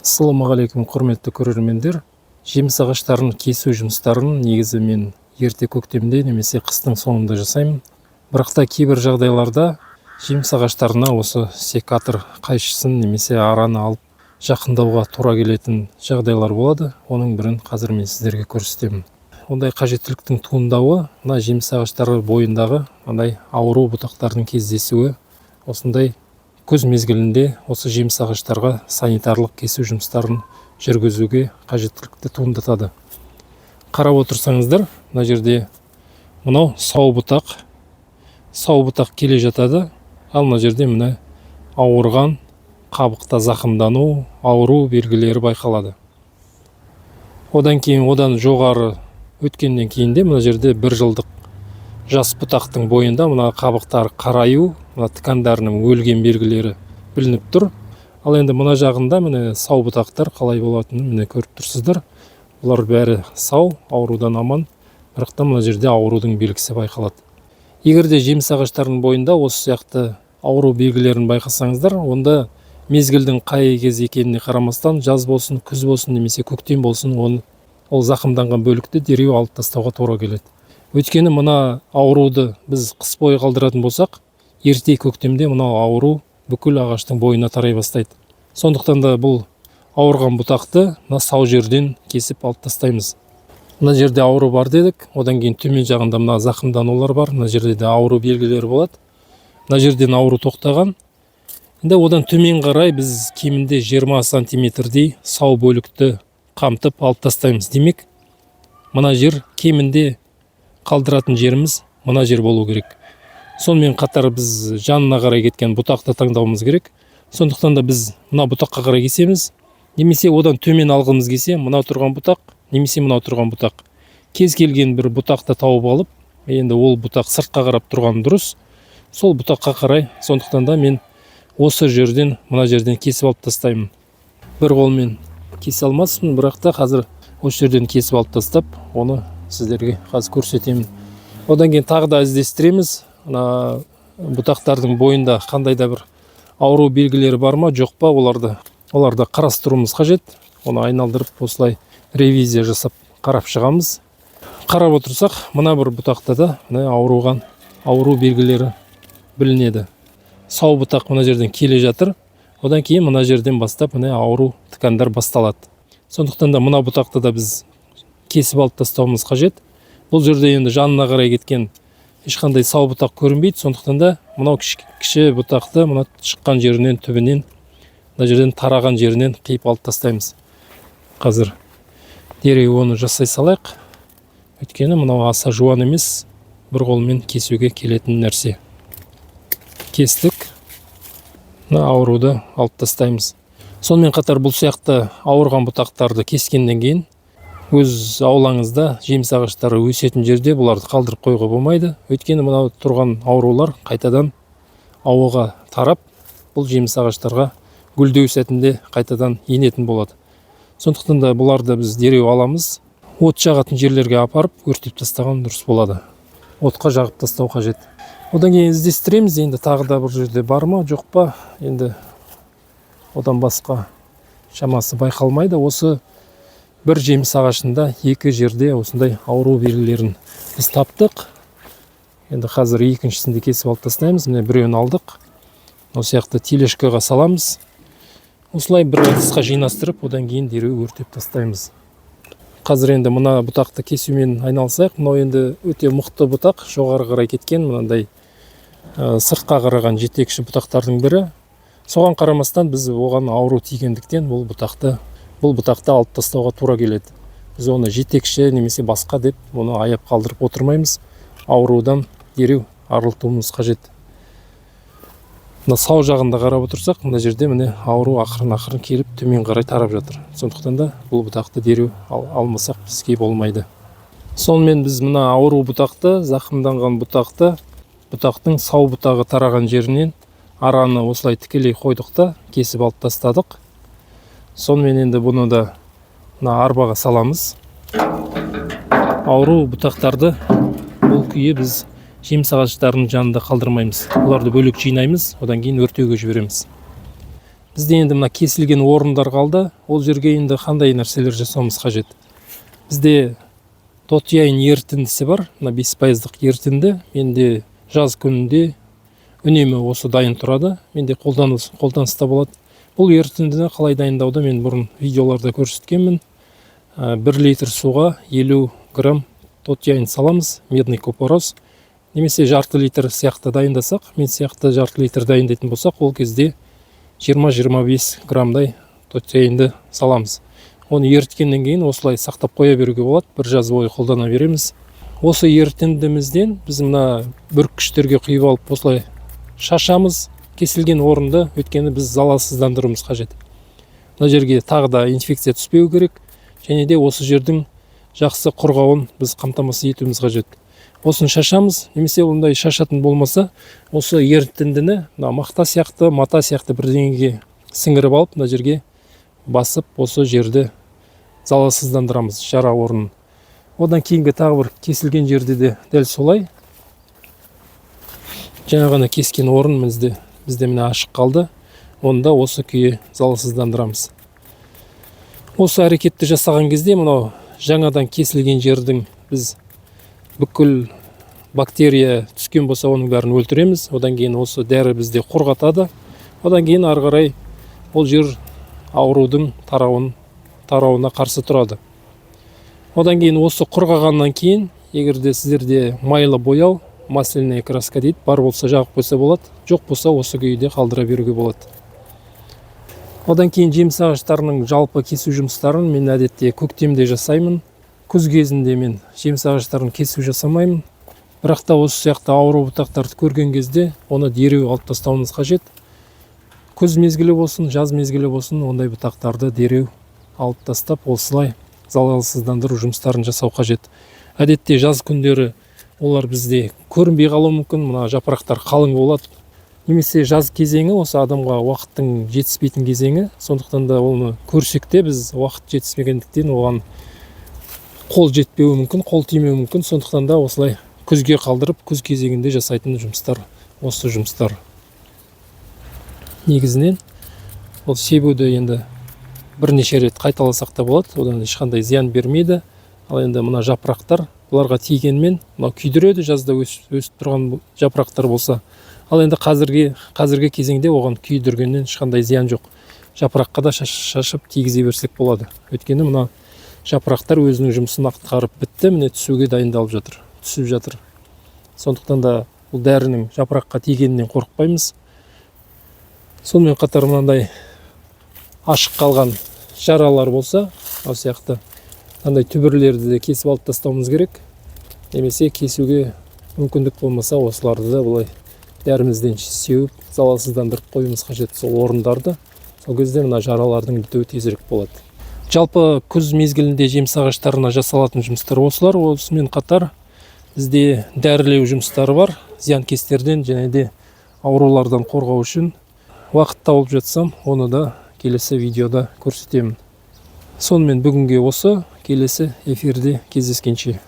Ассалаумағалейкум, құрметті көрермендер. Жеміс ағаштарын кесу жұмыстарын негізі мен ерте көктемде немесе қыстың соңында жасаймын. Бірақ та кейбір жағдайларда жеміс ағаштарына осы секатор қайшысын немесе араны алып жақындауға тура келетін жағдайлар болады. Оның бірін қазір мен сіздерге көрсетемін. Ондай қажеттіліктің туындауы мына жеміс ағаштары бойындағы мындай ауру бұтақтардың кездесуі осындай күз мезгілінде осы жеміс ағаштарға санитарлық кесу жұмыстарын жүргізуге қажеттілікті туындатады. Қарап отырсаңыздар, мына жерде мынау сау бұтақ келе жатады, ал мына жерде мына ауырған, қабықта зақымдану, ауру белгілері байқалады. Одан жоғары өткеннен кейінде мына жерде 1 жылдық жас бұтақтың бойында мына қабықтар қараю, мына тікандарының өлген белгілері білініп тұр. Ал енді мына жағында міне сау бұтақтар қалай болатынын міне көріп тұрсыздар. Бұлар бәрі сау, аурудан аман, бірақ та мына жерде аурудың белгісі байқалады. Егер де жеміс ағаштарының бойында осы сияқты ауру белгілерін байқасаңыздар, онда мезгілдің қай кез екеніне қарамастан, жаз болсын, күз болсын немесе көктем болсын, ол зақымданған бөлікті дереу алып тастауға тура келеді. Өйткені мына ауруды біз қыс бойы қалдыратын болсақ, ерте көктемде мына ауру бүкіл ағаштың бойына тарай бастайды. Сондықтан да бұл ауырған бұтақты мына сау жерден кесіп алып тастаймыз. Мына жерде ауру бар дедік, одан кейін төмен жағында мына зақымданулар бар, мына жерде де ауру белгілері болады. Мына жерден ауру тоқтаған. Енді одан төмен қарай біз кемінде 20 сантиметрдей сау бөлікті қамтып алып тастаймыз. Демек, мына жер кемінде қалдыратын жеріміз мына жер болу керек. Сонымен қатар біз жанына қарай кеткен бұтақты таңдауымыз керек. Сондықтан да біз мына бұтаққа қарай кесеміз, немесе одан төмен алғымыз келсе, мына тұрған бұтақ, немесе мына тұрған бұтақ. Кез келген бір бұтақты тауып алып, енді ол бұтақ сыртқа қарап тұрған дұрыс. Сол бұтаққа қарай, сондықтан да мен осы жерден, мына жерден кесіп алып тастаймын. Бір қолмен кесе алмаспын, бірақ та қазір осы жерден кесіп алып тастап, оны сіздерге қазір көрсетемін. Одан кейін тағы да іздестіреміз. Мына бұтақтардың бойында қандай да бір ауру белгілері бар ма, жоқ па, оларды қарастыруымыз қажет. Оны айналдырып осылай ревизия жасап қарап шығамыз. Қарап отырсақ, мына бір бұтақта да ауру белгілері білінеді. Сау бұтақ мына жерден келе жатыр. Одан кейін мына жерден бастап ауру тікандар басталады. Сондықтан да мына бұтақты да біз кесіп алып тастауымыз қажет. Бұл жерде енді жанына қарай кеткен ешқандай сау бұтақ көрінбейді. Сондықтан да мынау кіші бұтақты мына шыққан жерінен, түбінен, мына жерден тараған жерінен қиып алып тастаймыз. Қазір дереу оны жасай салайық. Өйткені мынау аса жуан емес, бір қолмен кесуге келетін нәрсе. Кестік. Мына ауруды алып тастаймыз. Сонымен қатар бұл сияқты ауырған бұтақтарды кескеннен кейін өз аулаңызда жеміс ағаштары өсетін жерде бұларды қалдырып қойуға болмайды. Өйткені мынау тұрған аурулар қайтадан ауаға тарап, бұл жеміс ағаштарға гүлдеу сәтінде қайтадан енетін болады. Сондықтан да бұларды біз дереу аламыз. От жағатын жерлерге апарып өртеп тастаған дұрыс болады. Отқа жағып тастау қажет. Одан кейін іздестіреміз, енді тағы да бір жерде бар ма, жоқ па, енді одан басқа шамасы байқалмайды. Осы бір жеміс ағашында 2 жерде осындай ауру белгілерін біз таптық. Енді қазір екіншісінде кесіп алып тастаймыз. Міне біреуін алдық. Осы сияқты тележкаға саламыз. Осылай бір ыдысқа жинастырып, одан кейін дереу өртеп тастаймыз. Қазір енді мына бұтақты кесумен айналысайық. Мынау енді өте мықты бұтақ, жоғары қарай кеткен, мынандай сыртқа қараған жетекші бұтақтардың бірі. Соған қарамастан біз оған ауру тигендіктен бұл бұтақты алып тастауға тура келеді. Біз оны жетекші немесе басқа деп оны аяп қалдырып отырмаймыз. Аурудан дереу арылтуымыз қажет. Мына сау жағында қарап отырсақ, мына жерде міне ауру ақырын келіп төмен қарай тарап жатыр. Сондықтан да бұл бұтақты дереу алмасақ бізге болмайды. Сонымен біз мына ауру бұтақты, зақымданған бұтақтың сау бұтағы тараған жерінен араны осылай тікелей қойдық та кесіп алып тастадық. Сонымен енді бұны да арбаға саламыз. Ауру бұтақтарды бұл күйі біз жеміс ағаштарының жанында қалдырмаймыз. Оларды бөлек жинаймыз, одан кейін өртеуге жібереміз. Бізде енді мына кесілген орындар қалды. Ол жерге енді қандай нәрселер жасауымыз қажет? Бізде тотияйын ерітіндісі бар. Мына 5% ерітінді. Менде жаз күнінде үнемі осы дайын тұрады. Менде қолданыста болады. Бұл ерітіндіні қалай дайындауды мен бұрын видеоларда көрсеткенмін. 1 литр суға 50 грамм тотияйын саламыз, медный купорос. Немесе жарты литр сияқты дайындасақ, мен сияқты жарты литр дайындайтын болсақ, ол кезде 20-25 граммдай тотияйынды саламыз. Оны еріткеннен кейін осылай сақтап қоя беруге болады, бір жаз бойы қолдана береміз. Осы ерітіндімізден біз мына бүріккіштерге құйып алып осылай шашамыз кесілген орынды, өйткені біз залалсыздандыруымыз қажет. Мына жерге тағы да инфекция түспеу керек, және де осы жердің жақсы құрғауын біз қамтамасыз етуіміз қажет. Осын шашамыз, немесе ондай шашатын болмаса, осы ерітіндіні мақта сияқты, мата сияқты бірдеңеге сіңіріп алып, мына жерге басып, осы жерді залалсыздандырамыз, жара орнын. Одан кейінгі тағы бір кесілген жерде де дәл солай. Жаңа ғана кескен орын бізде міне ашық қалды. Онда осы күйі залалсыздандырамыз. Осы әрекетті жасаған кезде мынау жаңадан кесілген жердің біз бүкіл бактерия түскен болса, оның бәрін өлтіреміз. Одан кейін осы дәрі бізде қорғатады. Одан кейін ары қарай ол жер аурудың тарауына қарсы тұрады. Одан кейін осы құрғағаннан кейін, егерде сіздерде майлы бояу, масляная краска дейді, бар болса жағып қойса болады, жоқ болса осы күйде қалдыра беруге болады. Одан кейін жеміс ағаштарының жалпы кесу жұмыстарын мен әдетте көктемде жасаймын. Күз кезінде мен жеміс ағаштарын кесу жасамаймын. Бірақ та осы сияқты ауру бұтақтарды көрген кезде оны дереу алып тастауымыз қажет. Күз мезгілі болсын, жаз мезгілі болсын, ондай бұтақтарды дереу алып тастап, осылай залалсыздандыру жұмыстарын жасау қажет. Әдетте жаз күндері олар бізде көрінбей қалуы мүмкін, мына жапырақтар қалың болады. Немесе жаз кезеңі осы адамға уақыттың жетіспейтін кезеңі, сондықтан да оны көрсек те біз уақыт жетіспегендіктен оған қол жетпеуі мүмкін, қол тимеуі мүмкін. Сондықтан да осылай күзге қалдырып, күз кезеңінде жасайтын жұмыстар осы жұмыстар. Негізінен ол себуді енді бірнеше рет қайталасақ та болады, одан ешқандай зиян бермейді. Ал енді мына жапырақтар, бұларға тигенмен мынау күйдіреді, жазда өсіп тұрған жапырақтар болса. Ал енді қазіргі кезеңде оған күйдіргеннен ешқандай зиян жоқ. Жапыраққа да шашып тигізе берсек болады. Өйткені мына жапырақтар өзінің жұмысын атқарып бітті, міне түсуге дайындалып жатыр, түсіп жатыр. Сондықтан да бұл дәрінің жапыраққа тигенінен қорықпаймыз. Сонымен қатар мынандай ашық қалған жаралар болса, ол сияқты мынандай түбірлерді де кесіп алып тастауымыз керек. Немесе кесуге мүмкіндік болмаса, осыларды да бұлай дәрімізден сеуіп, залалсыздандырып қоюымыз қажет сол орындарды. Сол кезде мына жаралардың бітуі тезірек болады. Жалпы күз мезгілінде жеміс ағаштарына жасалатын жұмыстар осылар. Осымен қатар бізде дәрілеу жұмыстары бар. Зиянкестерден және де аурулардан қорғау үшін уақыт тауып жатсам, оны да келесі видеода көрсетемін. Сонымен бүгінге осы, келесі эфирде кездескенше.